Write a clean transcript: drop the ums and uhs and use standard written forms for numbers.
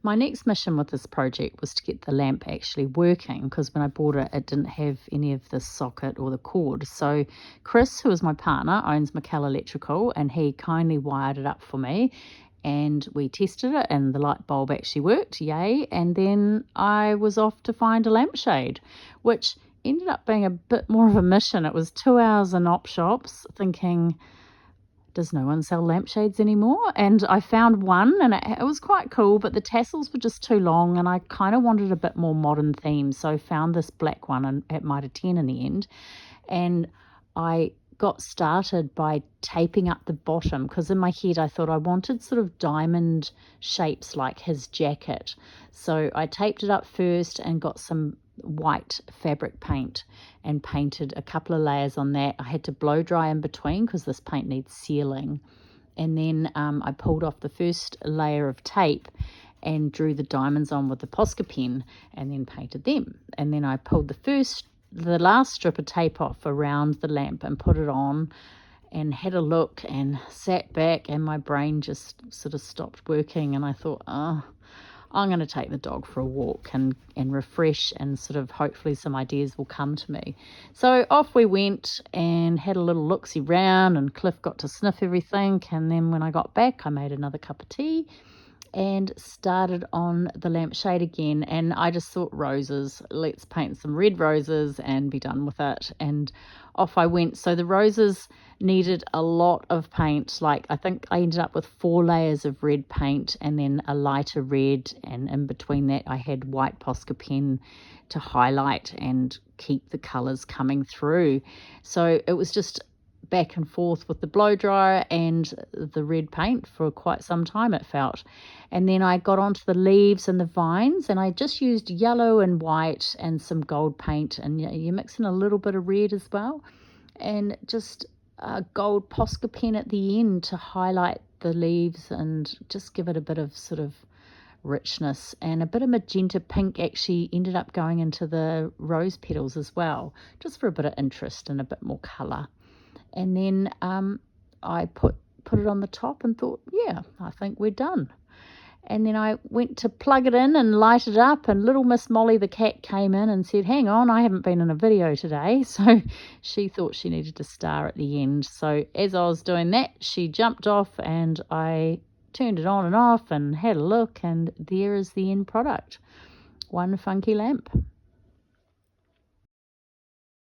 My next mission with this project was to get the lamp actually working, because when I bought it, it didn't have any of the socket or the cord. So Chris, who is my partner, owns McCall Electrical, and he kindly wired it up for me, and we tested it and the light bulb actually worked, yay. And then I was off to find a lampshade, which ended up being a bit more of a mission. It was 2 hours in op shops thinking, does no one sell lampshades anymore? And I found one, and it was quite cool, but the tassels were just too long, and I kind of wanted a bit more modern theme, so I found this black one at Mitre 10 in the end. And I got started by taping up the bottom, because in my head I thought I wanted sort of diamond shapes like his jacket. So I taped it up first and got some white fabric paint and painted a couple of layers on that. I had to blow dry in between because this paint needs sealing. And then I pulled off the first layer of tape and drew the diamonds on with the Posca pen and then painted them. And then I pulled the last strip of tape off around the lamp and put it on and had a look and sat back, and my brain just sort of stopped working, and I thought, I'm going to take the dog for a walk and refresh, and sort of hopefully some ideas will come to me. So off we went and had a little look-see round, and Cliff got to sniff everything, and then when I got back I made another cup of tea and started on the lampshade again. And I just thought, roses, let's paint some red roses and be done with it. And off I went. So the roses needed a lot of paint. Like, I think I ended up with 4 layers of red paint and then a lighter red, and in between that I had white Posca pen to highlight and keep the colours coming through. So it was just back and forth with the blow dryer and the red paint for quite some time, it felt. And then I got onto the leaves and the vines, and I just used yellow and white and some gold paint, and you mix in a little bit of red as well, and just a gold Posca pen at the end to highlight the leaves and just give it a bit of sort of richness. And a bit of magenta pink actually ended up going into the rose petals as well, just for a bit of interest and a bit more colour. And then I put it on the top and thought, yeah, I think we're done. And then I went to plug it in and light it up, and little Miss Molly the cat came in and said, hang on, I haven't been in a video today. So she thought she needed a star at the end. So as I was doing that, she jumped off and I turned it on and off and had a look, and there is the end product. One funky lamp.